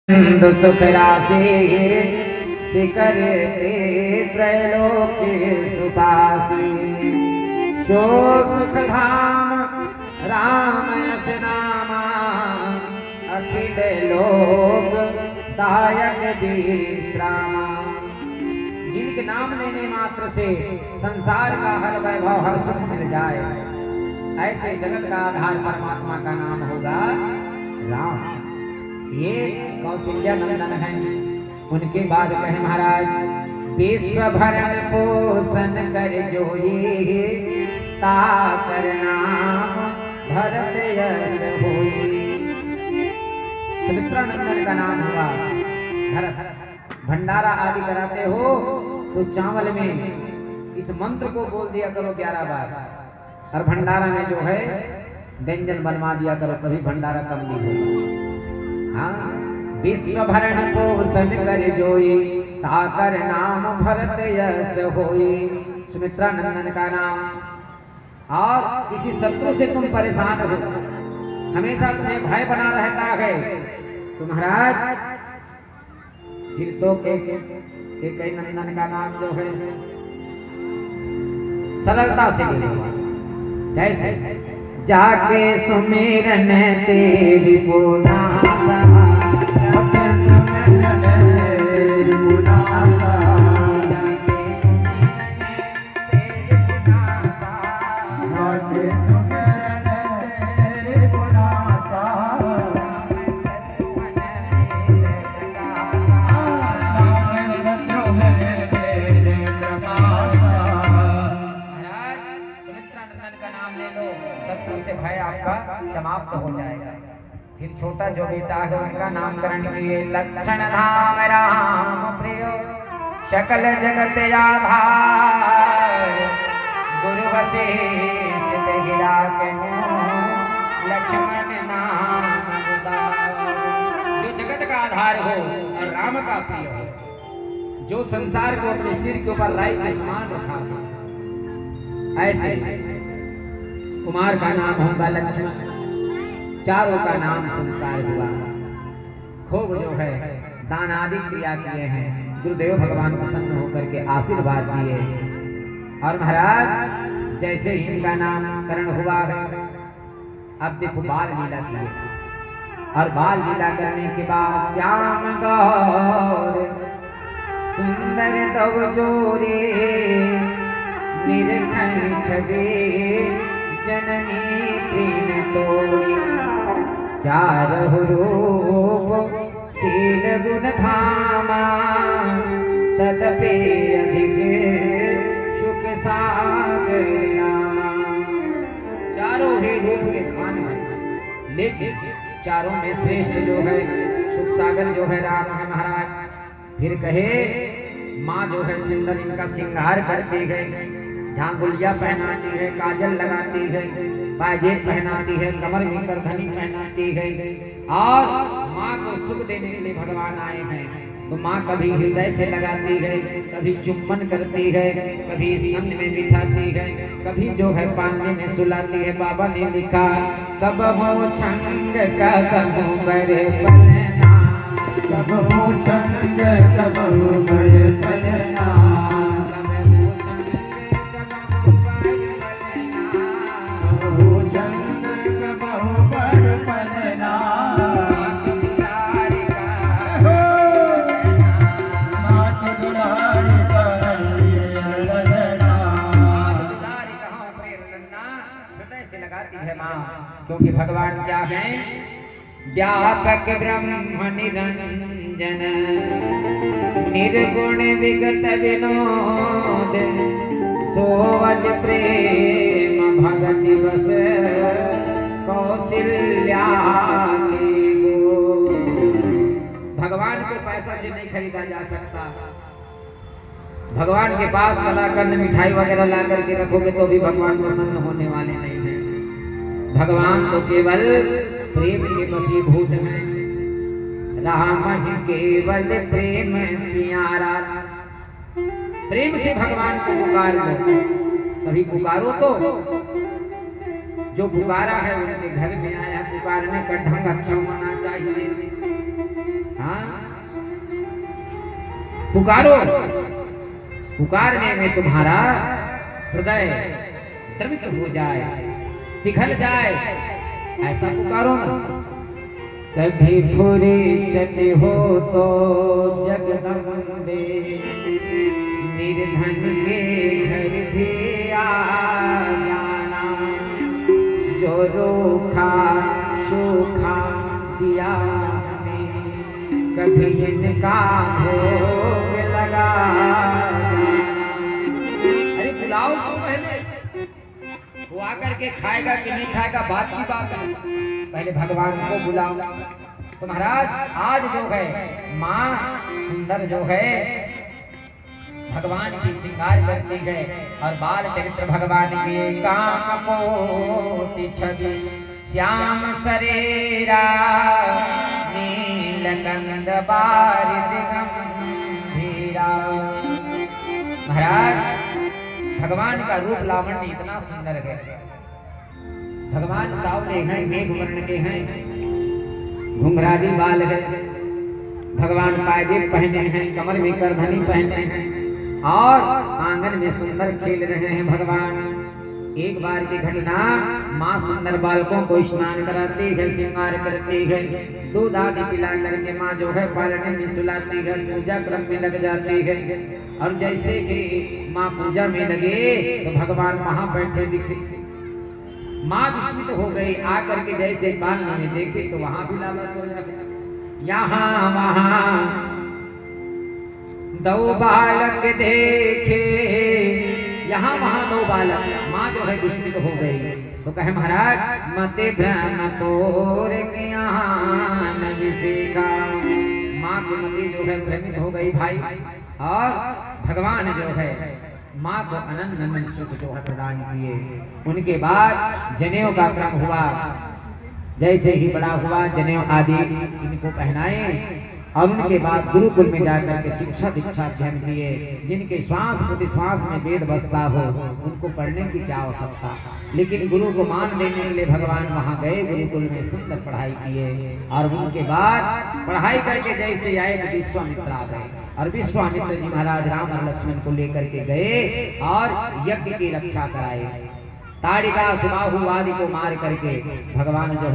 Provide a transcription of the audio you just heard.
सिंधु सुख राशि शिखर त्रैलोक्य सुखासी सो सुख धाम राम यस नामा अखिल लोक दायक विश्रामा। जिनके नाम लेने मात्र से संसार का हर वैभव हर सुख मिल जाए, ऐसे जगत का आधार परमात्मा का नाम होगा राम। ये कौशल्या नंदन है। उनके बाद कहे महाराज, विश्व भरण पोषण कर जोई ताकर नाम भरत यश होई। सुमित्रा नंदन का नाम हुआ भरत। भंडारा आदि कराते हो तो चावल में इस मंत्र को बोल दिया करो 11 बार, और भंडारा में जो है व्यंजन बनवा दिया करो, कभी भंडारा कम नहीं होगा। हाँ, विश्व भरण पोषण कर जोई ताकर नाम भरत यश होई। सुमित्रा नंदन का नाम। और किसी शत्रु से तुम परेशान हो, हमेशा तुम्हें भय बना रहता है, तो महाराज फिर तो के नंदन का नाम जो है सरलता से मिलेगा। जैसे जाके सुमिरन तेरी पुनासा, समाप्त हो जाएगा। फिर छोटा जो बेटा है उनका नामकरण किए, लक्षण धाम राम प्रिय सकल जगत आधार, गुरु वशिष्ठ गिरा के लक्ष्मण नाम उदार। जो जगत का आधार हो और राम का प्रिय हो, जो संसार को अपने सिर के ऊपर राई के समान रखा हो, ऐसे कुमार का नाम होगा लक्ष्मण। चारों का नाम संस्कार हुआ। खूब जो है दान आदि क्रिया किए हैं, गुरुदेव भगवान प्रसन्न होकर के आशीर्वाद दिए। और महाराज जैसे ही इनका नामकरण हुआ है, अब देखो बाल लीला किए, और बाल लीला करने के बाद श्याम गौर सुंदर तव जोरे निरखण छवि जननी प्रेम तोड़ी। चारहु रूप शील गुण धामा, तदपि अधिक सुख सागर नामा। चारों ही रूप के खान हैं, लेकिन चारों में श्रेष्ठ जो है सुख सागर जो है राम है महाराज। फिर कहे माँ जो है सुंदर इनका श्रृंगार करती है, झांगुलिया पहनाती है, काजल लगाती है, पायजेब पहनाती है, कमर में करधनी पहनाती है। और माँ को सुख देने के लिए भगवान आए हैं, तो माँ कभी हृदय से लगाती है, कभी चुम्बन करती है, कभी स्तन में बिठाती है, कभी जो है पानी में सुलाती है। बाबा ने लिखा, कब हो छंग कब हो बड़े पलना, कब हो छंग कब हो बड़े पलना, क्योंकि भगवान क्या है, व्यापक ब्रह्म निरंजन निर्गुण विगत विनोद, सोवज प्रेम भगति बस कौशल्या की गो। भगवान को पैसा से नहीं खरीदा जा सकता। भगवान के पास कलाकंद मिठाई वगैरह ला करके रखोगे तो भी भगवान प्रसन्न होने वाले नहीं है। भगवान तो केवल प्रेम के वशीभूत हैं। राम ही केवल प्रेम प्यारा। प्रेम से भगवान को पुकार लो, कभी पुकारो तो जो पुकारा है उनके घर में आया। पुकारने का ढंग अच्छा होना चाहिए। हाँ, पुकारो, पुकारने में तुम्हारा हृदय द्रवित हो जाए, पिघल जाए, ऐसा पुकारो ना। कभी फुर्सत हो तो जगदम्बे, निर्धन के घर भी आ जाना, जो रोखा सूखा दिया हमें, कभी इनका भोग लगा जाना। अरे बुलाओ तो पहले, वो आकर के खाएगा कि नहीं खाएगा बात की बात है, पहले भगवान को बुलाओ। तो महाराज आज जो है माँ सुंदर जो है भगवान की श्रृंगार करती है, और बाल चरित्र भगवान के काम मोती छवि, श्याम सरेरा नीलकंद बारिद गंभीरा। महाराज भगवान का रूप लावण्य इतना सुंदर है। भगवान सावले हैं, मेघ वर्ण के हैं, घुंघराली बाल है, भगवान पायजेब पहने हैं, कमर में करधनी पहने हैं, और आंगन में सुंदर खेल रहे हैं भगवान। एक बार की घटना, माँ सुंदर बालकों को स्नान कराती है, श्रृंगार करती है, दूध आदि पिला करके माँ जो है पालने में सुलाती है, पूजा क्रम में लग जाती है। और जैसे ही माँ पूजा में लगे तो भगवान वहां बैठे दिखे। माँ विस्मित हो गई, आकर के जैसे पालने में देखे तो वहां भी लाला सो लगे। यहाँ वहां दो बालक देखे, यहाँ वहां दो बालक, माँ जो है विस्मित हो गई। तो कहे महाराज मते भ्रम तोर के यहाँ नविसेका, माँ की मति जो है भ्रमित हो गई भाई। और भगवान जो है माँ को अनंत अनंत सुख जो है प्रदान किए। उनके बाद जनेऊ का क्रम हुआ, जैसे ही बड़ा हुआ जनेऊ आदि इनको पहनाए, और उनके बाद गुरुकुल में जाकर के शिक्षा दीक्षा अध्ययन किए। जिनके श्वास प्रति श्वास में वेद बसता हो उनको पढ़ने की क्या आवश्यकता, लेकिन गुरु को मान देने के लिए भगवान वहां गए, गुरुकुल में सुंदर पढ़ाई किए। और उनके बाद पढ़ाई करके जैसे आए तो विश्वामित्र आ गए, और विश्वामित्र जी महाराज राम और लक्ष्मण को लेकर के गए और यज्ञ की रक्षा कराए। ताड़िका सुबाहु आदि को मार करके भगवान जो